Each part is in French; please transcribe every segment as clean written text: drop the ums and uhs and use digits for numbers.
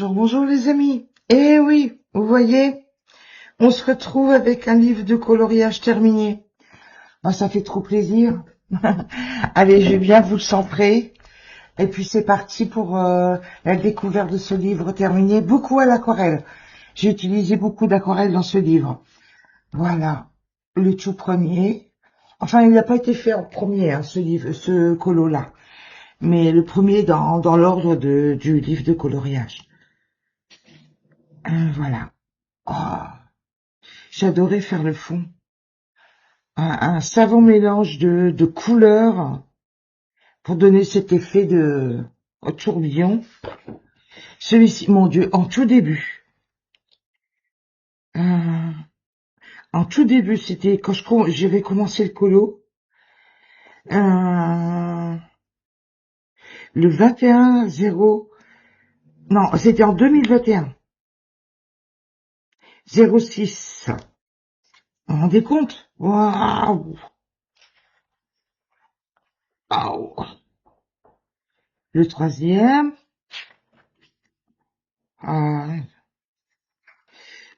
Bonjour, bonjour les amis. Eh oui, vous voyez, on se retrouve avec un livre de coloriage terminé. Ah, ça fait trop plaisir. Allez, je vais bien vous le centrer. Et puis c'est parti pour la découverte de ce livre terminé. Beaucoup à l'aquarelle. J'ai utilisé beaucoup d'aquarelle dans ce livre. Voilà, le tout premier. Enfin, il n'a pas été fait en premier, hein, ce livre, ce colo-là. Mais le premier dans l'ordre du livre de coloriage. Voilà. Oh, j'adorais faire le fond. Un savant mélange de couleurs pour donner cet effet de tourbillon. Celui-ci, mon Dieu, euh, en tout début, c'était quand j'avais commencé le colo, euh, le 21-0, non, c'était en 2021, 06. Vous vous rendez compte? Waouh! Waouh! Le troisième, ah,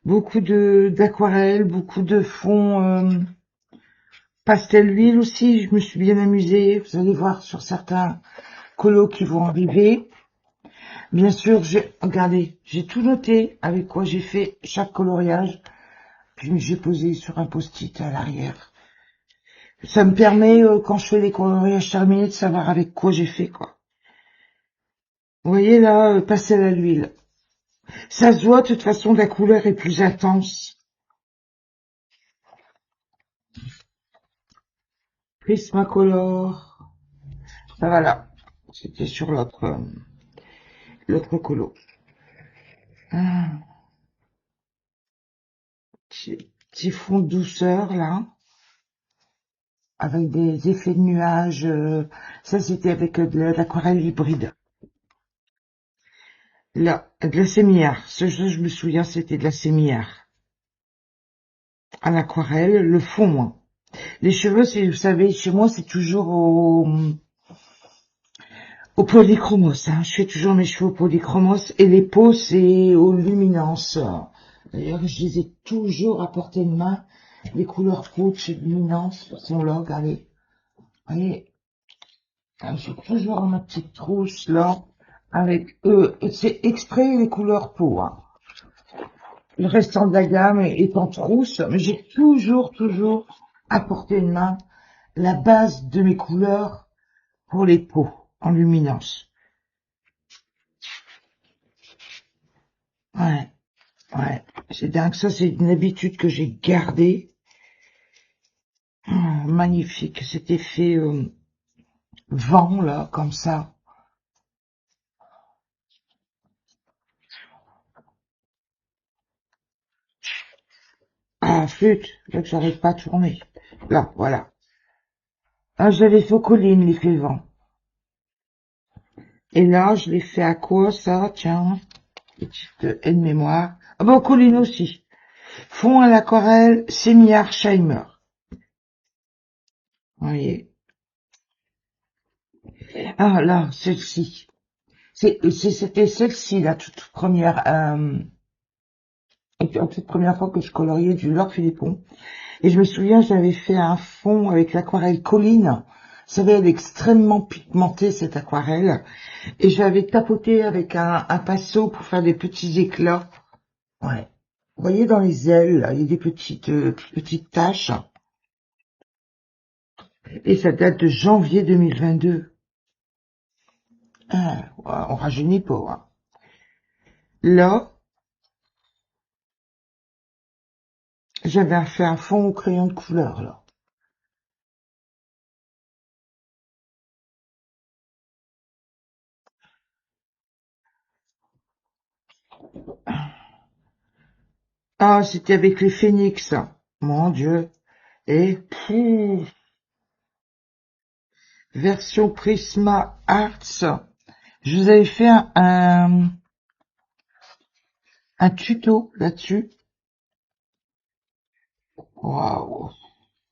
beaucoup d'aquarelle, beaucoup de fonds pastel huile aussi, je me suis bien amusée. Vous allez voir sur certains colos qui vont arriver. Bien sûr, regardez, j'ai tout noté avec quoi j'ai fait chaque coloriage. Puis j'ai posé sur un post-it à l'arrière. Ça me permet, quand je fais les coloriages terminés, de savoir avec quoi j'ai fait, quoi. Vous voyez là, pastel à l'huile. Ça se voit, de toute façon, la couleur est plus intense. Prismacolor. Ça voilà. C'était sur l'autre colo. Ah, petit fond de douceur, là. Avec des effets de nuages. Ça, c'était avec de l'aquarelle hybride. Là, de la sémillard. Ce jeu, je me souviens, c'était de la sémillard. À l'aquarelle, le fond, hein. Les cheveux, vous savez, chez moi, c'est toujours au polychromos, hein. Je fais toujours mes cheveux au polychromos. Et les peaux, c'est aux luminances. D'ailleurs, je les ai toujours à portée de main. Les couleurs peau de chez Luminance sont là, regardez. Vous voyez, j'ai toujours ma petite trousse, là. Avec c'est exprès les couleurs peau, hein. Le restant de la gamme est en trousse, mais j'ai toujours à portée de main la base de mes couleurs pour les peaux en luminance. Ouais, ouais, c'est dingue. Ça, c'est une habitude que j'ai gardée. Oh, magnifique, cet effet vent là, comme ça. Ah, flûte, là que j'arrive pas à tourner. Là, voilà. Ah, j'avais fait aux collines, l'effet vent. Et là, je l'ai fait à quoi, ça? Tiens, petite aide-mémoire. Ah bah, aux collines aussi. Fond à l'aquarelle, Sémillard-Scheimer. Vous voyez. Ah, là, celle-ci. C'était celle-ci, la toute première fois que je coloriais du Laure Philippon. Et je me souviens, j'avais fait un fond avec l'aquarelle Colline. Vous savez, elle est extrêmement pigmentée, cette aquarelle. Et j'avais tapoté avec un pinceau pour faire des petits éclats. Ouais. Vous voyez, dans les ailes, là, il y a des petites taches. Et ça date de janvier 2022. Ah, ouais, on rajeunit pas, hein. Là, j'avais fait un fond au crayon de couleur, là. Ah, c'était avec les phénix. Mon Dieu. Et version Prisma Arts. Je vous avais fait un tuto là-dessus. Waouh.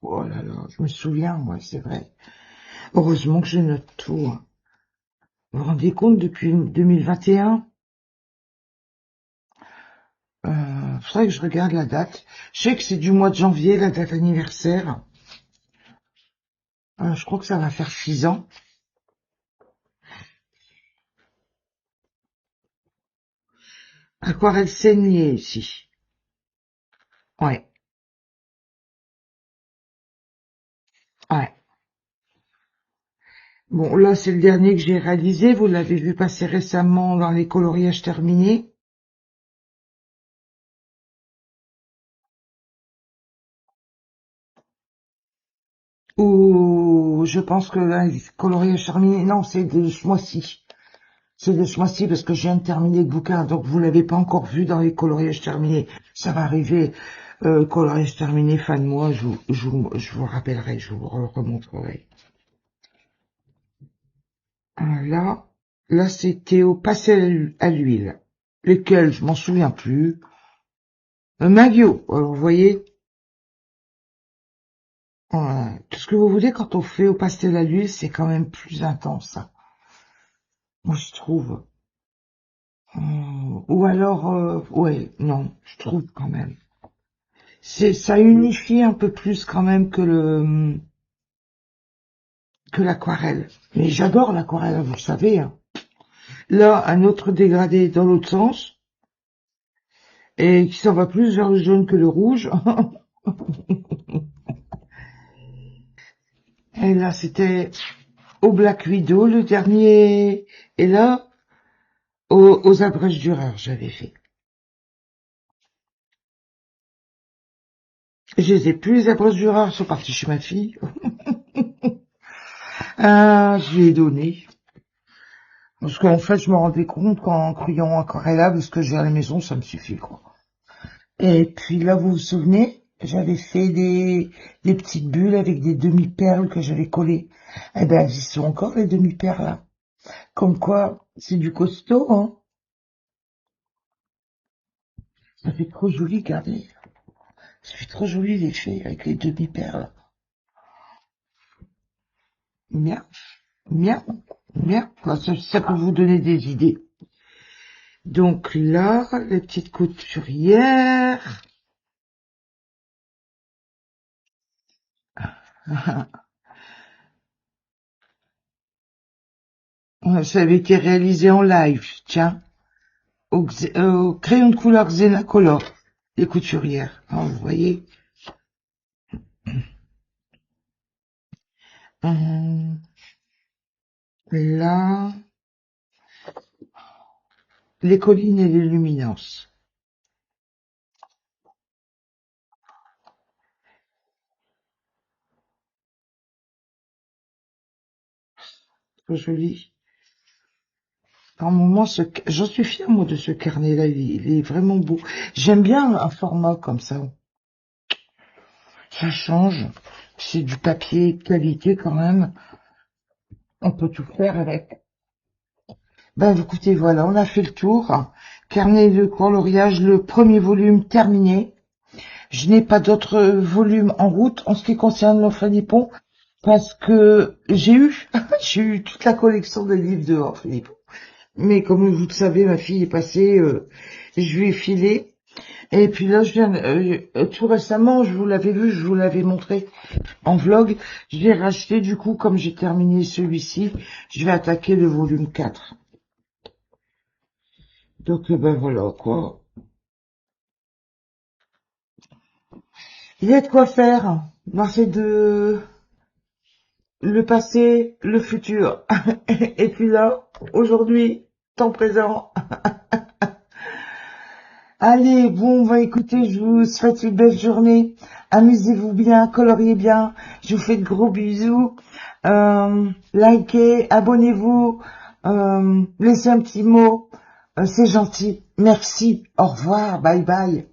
Oh là là, je me souviens, moi, c'est vrai. Heureusement que je note tout, hein. Vous vous rendez compte, depuis 2021, Faudrait que je regarde la date. Je sais que c'est du mois de janvier, la date anniversaire. Je crois que ça va faire 6 ans. Aquarelle saignée ici. Ouais, ouais. Bon, là, c'est le dernier que j'ai réalisé. Vous l'avez vu passer récemment dans les coloriages terminés. Ou je pense que là, les coloriages terminés, non, c'est de ce mois-ci. C'est de ce mois-ci parce que je viens de terminer le bouquin, donc vous l'avez pas encore vu dans les coloriages terminés. Ça va arriver. Coloriage terminé, fin de mois, je vous rappellerai, je vous remontrerai. Là, là c'était au pastel à l'huile. Lesquels, je m'en souviens plus. Maguio, vous voyez, tout ce que vous voulez quand on fait au pastel à l'huile, c'est quand même plus intense, hein. Moi, je trouve. Ou alors, ouais, non, je trouve quand même. Ça unifie un peu plus quand même que l'aquarelle. Mais j'adore l'aquarelle, vous le savez, hein. Là, un autre dégradé dans l'autre sens, et qui s'en va plus vers le jaune que le rouge. Et là, c'était au Black Widow, le dernier, et là, aux abrèges Dürer, j'avais fait. Je les ai plus, les abrèges Dürer, sont partis chez ma fille. Je lui ai donné. Parce qu'en fait, je me rendais compte qu'en crayon aquarellable, ce que j'ai à la maison, ça me suffit, quoi. Et puis là, vous vous souvenez, j'avais fait des petites bulles avec des demi-perles que j'avais collées. Eh ben, elles y sont encore, les demi-perles, là. Comme quoi, c'est du costaud, hein. Ça fait trop joli, regardez. Ça fait trop joli l'effet avec les demi-perles. Bien, bien, bien. Ça peut vous donner des idées. Donc là, les petites couturières. Ça avait été réalisé en live, tiens, au crayon de couleur Xenacolor, les couturières. Vous voyez. Là, les collines et les luminances. Trop joli. Par moment, j'en suis fière, moi, de ce carnet-là. Il est vraiment beau. J'aime bien un format comme ça. Ça change. C'est du papier de qualité quand même. On peut tout faire avec. Ben, écoutez, voilà, on a fait le tour. Carnet de coloriage, le premier volume terminé. Je n'ai pas d'autres volumes en route en ce qui concerne l'Orphanipon parce que j'ai eu toute la collection de livres de Orphanipon. Mais comme vous le savez, ma fille est passée, je lui ai filé. Et puis là, je viens, tout récemment, je vous l'avais vu, je vous l'avais montré en vlog. Je l'ai racheté, du coup, comme j'ai terminé celui-ci, je vais attaquer le volume 4. Donc, ben voilà, quoi. Il y a de quoi faire. Ben, c'est de le passé, le futur. Et puis là, aujourd'hui, temps présent. Allez, bon, bah écoutez, je vous souhaite une belle journée. Amusez-vous bien, coloriez bien. Je vous fais de gros bisous. Likez, abonnez-vous, laissez un petit mot. C'est gentil. Merci. Au revoir. Bye bye.